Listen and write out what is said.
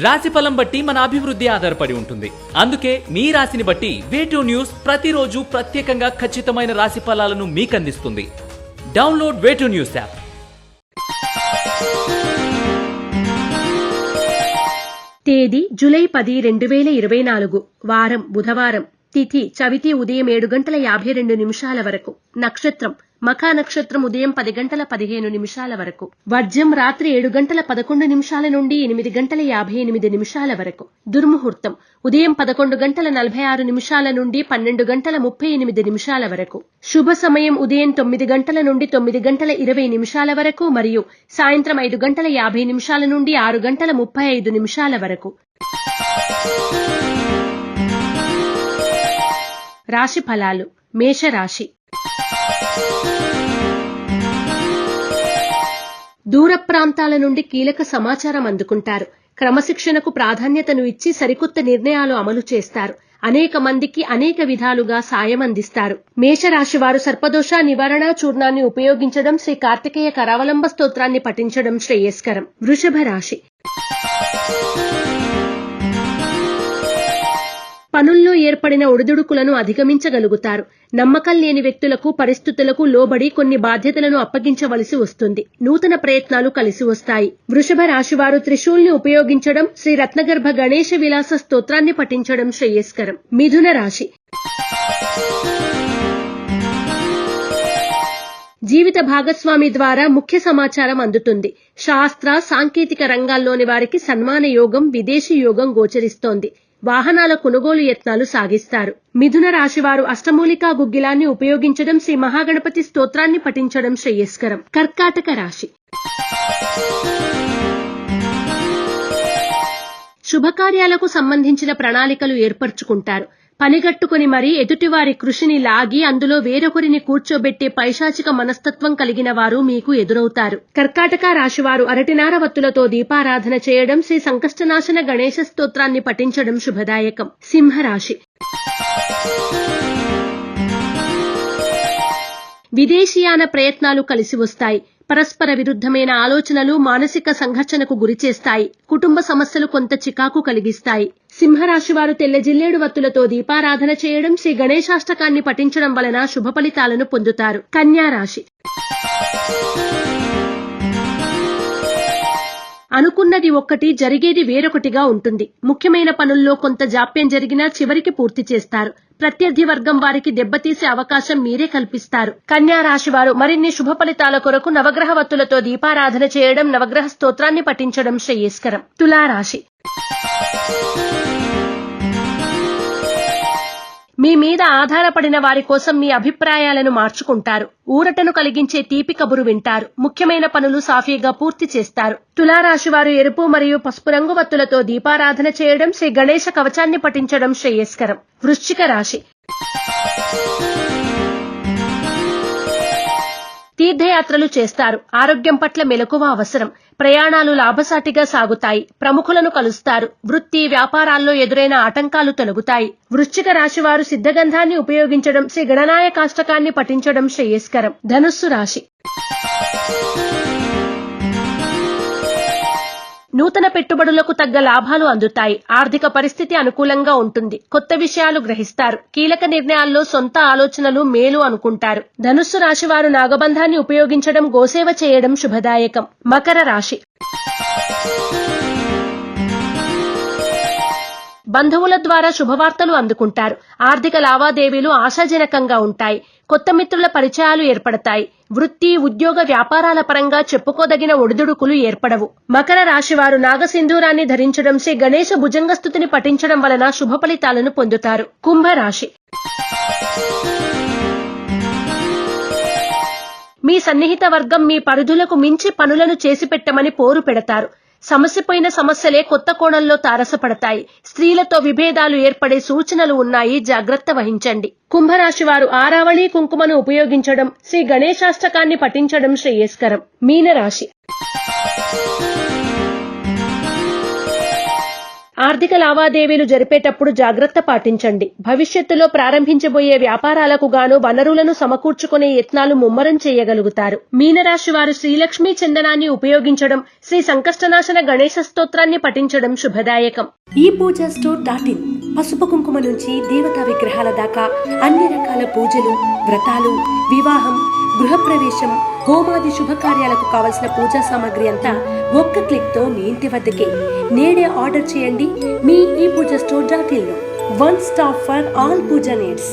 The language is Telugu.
రాశిఫలం బట్టి మన అభివృద్ధి ఆధారపడి ఉంటుంది. అందుకే మీ రాశిని బట్టి వే2 న్యూస్ ప్రతిరోజు ప్రత్యేకంగా ఖచ్చితమైన రాశి ఫలాలను మీకు అందిస్తుంది. Download Way two News app. తేదీ జూలై 10, 2024. వారం బుధవారం. తిథి చవితి ఉదయం 7:52 వరకు. నక్షత్రం మఖ నక్షత్రం ఉదయం 10:15 వరకు. వర్జ్యం రాత్రి 7:11 నుండి 8:58 వరకు. దుర్ముహూర్తం ఉదయం 11:46 నుండి 12:38 వరకు. శుభ సమయం ఉదయం 9 నుండి 9:20 వరకు మరియు సాయంత్రం 5:50 నుండి 6:35 వరకు. రాశి ఫలాలు. మేషరాశి. దూర ప్రాంతాల నుండి కీలక సమాచారం అందుకుంటారు. క్రమశిక్షణకు ప్రాధాన్యతను ఇచ్చి సరికొత్త నిర్ణయాలు అమలు చేస్తారు. అనేక మందికి అనేక విధాలుగా సాయం అందిస్తారు. మేషరాశి వారు సర్పదోష నివారణ చూర్ణాన్ని ఉపయోగించడం, శ్రీ కార్తికేయ కరావలంబ స్తోత్రాన్ని పఠించడం శ్రేయస్కరం. వృషభ రాశి. పనుల్లో ఏర్పడిన ఒడిదుడుకులను అధిగమించగలుగుతారు. నమ్మకం లేని వ్యక్తులకు, పరిస్థితులకు లోబడి కొన్ని బాధ్యతలను అప్పగించవలసి వస్తుంది. నూతన ప్రయత్నాలు కలిసి వస్తాయి. వృషభ రాశివారు త్రిశూల్ని ఉపయోగించడం, శ్రీ రత్నగర్భ గణేశ విలాస స్తోత్రాన్ని పఠించడం శ్రేయస్కరం. మిథున రాశి. జీవిత భాగస్వామి ద్వారా ముఖ్య సమాచారం అందుతుంది. శాస్త్ర, సాంకేతిక రంగాల్లోని వారికి సన్మాన యోగం, విదేశీ యోగం గోచరిస్తోంది. వాహనాల కొనుగోలు యత్నాలు సాగిస్తారు. మిథున రాశివారు అష్టమూలికా గుగ్గిలాన్ని ఉపయోగించడం, శ్రీ మహాగణపతి స్తోత్రాన్ని పఠించడం శ్రేయస్కరం. కర్కాటక రాశి. శుభకార్యాలకు సంబంధించిన ప్రణాళికలు ఏర్పరచుకుంటారు. పనిగట్టుకుని మరీ ఎదుటివారి కృషిని లాగి అందులో వేరొకరిని కూర్చోబెట్టే పైశాచిక మనస్తత్వం కలిగిన వారు మీకు ఎదురవుతారు. కర్కాటక రాశివారు అరటినార వత్తులతో దీపారాధన చేయడం, శ్రీ సంకష్టనాశన గణేశ స్తోత్రాన్ని పఠించడం శుభదాయకం. సింహరాశి. విదేశీయాన ప్రయత్నాలు కలిసి వస్తాయి. పరస్పర విరుద్ధమైన ఆలోచనలు మానసిక సంఘర్షణకు గురిచేస్తాయి. కుటుంబ సమస్యలు కొంత చికాకు కలిగిస్తాయి. సింహరాశి వారు తెల్ల జిల్లేడు వత్తులతో దీపారాధన చేయడం, శ్రీ గణేశాష్టకాన్ని పఠించడం వలన శుభ ఫలితాలను పొందుతారు. కన్యా రాశి. అనుకున్నది ఒక్కటి, జరిగేది వేరొకటిగా ఉంటుంది. ముఖ్యమైన పనుల్లో కొంత జాప్యం జరిగినా చివరికి పూర్తి చేస్తారు. ప్రత్యర్థి వర్గం వారికి దెబ్బతీసే అవకాశం మీరే కల్పిస్తారు. కన్యా రాశి వారు మరిన్ని శుభ ఫలితాల కొరకు నవగ్రహ వత్తులతో దీపారాధన చేయడం, నవగ్రహ స్తోత్రాన్ని పఠించడం శ్రేయస్కరం. తులారాశి. మీ మీద ఆధారపడిన వారి కోసం మీ అభిప్రాయాలను మార్చుకుంటారు. ఊరటను కలిగించే తీపి కబురు వింటారు. ముఖ్యమైన పనులు సాఫీగా పూర్తి చేస్తారు. తులారాశి వారు ఎరుపు మరియు పసుపు రంగు వత్తులతో దీపారాధన చేయడం, శ్రీ గణేశ కవచాన్ని పఠించడం శ్రేయస్కరం. వృశ్చిక రాశి. తీర్థయాత్రలు చేస్తారు. ఆరోగ్యం పట్ల మెలకువ అవసరం. ప్రయాణాలు లాభసాటిగా సాగుతాయి. ప్రముఖులను కలుస్తారు. వృత్తి, వ్యాపారాల్లో ఎదురైన ఆటంకాలు తొలగుతాయి. వృశ్చిక రాశివారు సిద్ధగంధాన్ని ఉపయోగించడం, శ్రీ గణనాయకాష్టకాన్ని పఠించడం శ్రేయస్కరం. ధనుస్సు రాశి. నూతన పెట్టుబడులకు తగ్గ లాభాలు అందుతాయి. ఆర్థిక పరిస్థితి అనుకూలంగా ఉంటుంది. కొత్త విషయాలు గ్రహిస్తారు. కీలక నిర్ణయాల్లో సొంత ఆలోచనలు మేలు అనుకుంటారు. ధనుస్సు రాశివారు నాగబంధాన్ని ఉపయోగించడం, గోసేవ చేయడం శుభదాయకం. మకర రాశి. బంధువుల ద్వారా శుభవార్తలు అందుకుంటారు. ఆర్థిక లావాదేవీలు ఆశాజనకంగా ఉంటాయి. కొత్త మిత్రుల పరిచయాలు ఏర్పడతాయి. వృత్తి, ఉద్యోగ, వ్యాపారాల పరంగా చెప్పుకోదగిన ఒడిదుడుకులు ఏర్పడవు. మకర రాశివారు నాగసింధూరాన్ని ధరించడం, శ్రీ గణేశ భుజంగస్తుతిని పఠించడం వలన శుభ ఫలితాలను పొందుతారు. కుంభరాశి. మీ సన్నిహిత వర్గం మీ పరిధులకు మించి పనులను చేసి పెట్టమని పోరు పెడతారు. సమస్యపోయిన సమస్యలే కొత్త కోణంలో తారసపడతాయి. స్త్రీలతో విభేదాలు ఏర్పడే సూచనలు ఉన్నాయి. జాగ్రత్త వహించండి. కుంభరాశి వారు ఆరావళి కుంకుమను ఉపయోగించడం, శ్రీ గణేశాష్టకాన్ని పఠించడం శ్రేయస్కరం. మీనరాశి. ఆర్థిక లావాదేవీలు జరిపేటప్పుడు జాగ్రత్త పాటించండి. భవిష్యత్తులో ప్రారంభించబోయే వ్యాపారాలకు గాను వనరులను సమకూర్చుకునే యత్నాలు ముమ్మరం చేయగలుగుతారు. మీనరాశి వారు శ్రీలక్ష్మీ చందనాన్ని ఉపయోగించడం, శ్రీ సంకష్టనాశన గణేశ స్తోత్రాన్ని పఠించడం శుభదాయకం. ఈ పూజా స్టోర్.in పసుపు కుంకుమ నుంచి దేవతా విగ్రహాల దాకా అన్ని రకాల పూజలు, వ్రతాలు, వివాహం, గృహప్రవేశం, హోమాది శుభకార్యాలకు కావలసిన పూజా సామాగ్రి అంతా ఒక్క క్లిక్ తో మీ ఇంటి వద్దకే. నేడే ఆర్డర్ చేయండి మీ ఈ పూజా స్టోర్.in లో. One stop for all puja needs.